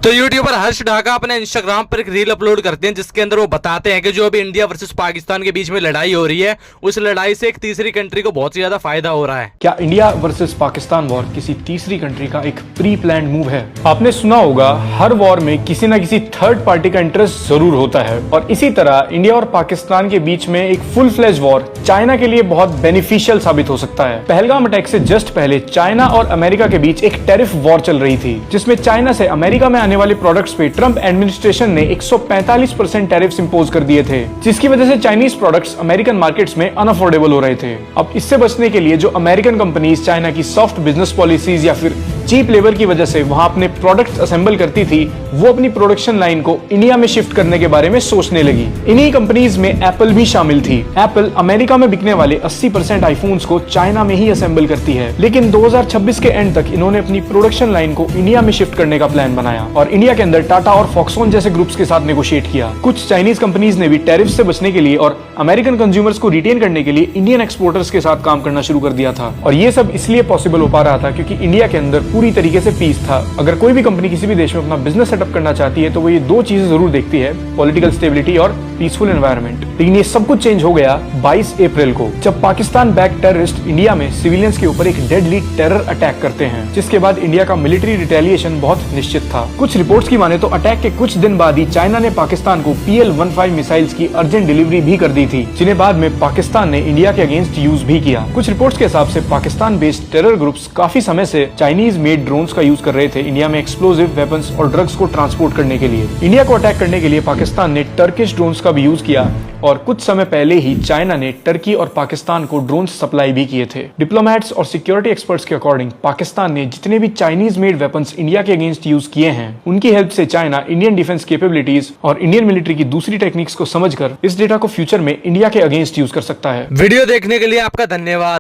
तो यूट्यूबर हर्ष ढाका अपने इंस्टाग्राम पर एक रील अपलोड करते हैं जिसके अंदर वो बताते हैं कि जो अभी इंडिया वर्सेस पाकिस्तान के बीच में लड़ाई हो रही है उस लड़ाई से एक तीसरी कंट्री को बहुत ही ज्यादा फायदा हो रहा है। क्या इंडिया वर्सेस पाकिस्तान वॉर किसी तीसरी कंट्री का एक प्री प्लान्ड मूव है? आपने सुना होगा हर वॉर में किसी न किसी थर्ड पार्टी का इंटरेस्ट जरूर होता है और इसी तरह इंडिया और पाकिस्तान के बीच में एक फुल फ्लेज वॉर चाइना के लिए बहुत बेनिफिशियल साबित हो सकता है। पहलगाम अटैक से जस्ट पहले चाइना और अमेरिका के बीच एक टैरिफ वॉर चल रही थी जिसमें चाइना से अमेरिका में आने वाले प्रोडक्ट्स पे ट्रम्प एडमिनिस्ट्रेशन ने 145% टैरिफ्स इंपोज कर दिए थे, जिसकी वजह से चाइनीज प्रोडक्ट्स अमेरिकन मार्केट्स में अनअफोर्डेबल हो रहे थे। अब इससे बचने के लिए जो अमेरिकन कंपनीज चाइना की सॉफ्ट बिजनेस पॉलिसीज या फिर चीप लेबर की वजह से वहां अपने प्रोडक्ट्स असेंबल करती थी, वो अपनी प्रोडक्शन लाइन को इंडिया में शिफ्ट करने के बारे में सोचने लगी। इन्हीं कंपनीज में एप्पल भी शामिल थी। एप्पल अमेरिका में बिकने वाले 80% आईफोन्स को चाइना में ही असेंबल करती है, लेकिन 2026 के एंड तक इन्होंने अपनी प्रोडक्शन लाइन को इंडिया में शिफ्ट करने का प्लान बनाया और इंडिया के अंदर टाटा और फॉक्सकॉन जैसे ग्रुप्स के साथ नेगोशिएट किया। कुछ चाइनीज कंपनीज ने भी टैरिफ से बचने के लिए और अमेरिकन कंज्यूमर्स को रिटेन करने के लिए इंडियन एक्सपोर्टर्स के साथ काम करना शुरू कर दिया था और ये सब इसलिए पॉसिबल हो पा रहा था क्योंकि इंडिया के अंदर पूरी तरीके से पीस था। अगर कोई भी कंपनी किसी भी देश में अपना बिजनेस सेटअप करना चाहती है तो वो ये दो चीजें जरूर देखती है, पॉलिटिकल स्टेबिलिटी और पीसफुल एनवायरनमेंट। लेकिन ये सब कुछ चेंज हो गया 22 अप्रैल को जब पाकिस्तान बैक टेररिस्ट इंडिया में सिविलियंस के ऊपर एक डेडली टेरर अटैक करते हैं, जिसके बाद इंडिया का मिलिट्री रिटेलिएशन बहुत निश्चित था। कुछ रिपोर्ट्स की माने तो अटैक के कुछ दिन बाद ही चाइना ने पाकिस्तान को PL-15 मिसाइल्स की अर्जेंट डिलीवरी भी कर दी थी, जिन्हें बाद में पाकिस्तान ने इंडिया के अगेंस्ट यूज भी किया। कुछ रिपोर्ट्स के हिसाब से पाकिस्तान बेस्ड टेरर ग्रुप्स काफी समय से चाइनीज मेड ड्रोन्स का यूज कर रहे थे इंडिया में एक्सप्लोजिव वेपन्स और ड्रग्स को ट्रांसपोर्ट करने के लिए। इंडिया को अटैक करने के लिए पाकिस्तान ने टर्किश ड्रोन्स का भी यूज किया और कुछ समय पहले ही चाइना ने टर्की और पाकिस्तान को ड्रोन सप्लाई भी किए थे। डिप्लोमेट्स और सिक्योरिटी एक्सपर्ट्स के अकॉर्डिंग पाकिस्तान ने जितने भी चाइनीज मेड वेपन्स इंडिया के अगेंस्ट यूज किए हैं, उनकी हेल्प से चाइना इंडियन डिफेंस कैपेबिलिटीज और इंडियन मिलिट्री की दूसरी टेक्निक्स को समझकर इस डेटा को फ्यूचर में इंडिया के अगेंस्ट यूज कर सकता है। वीडियो देखने के लिए आपका धन्यवाद।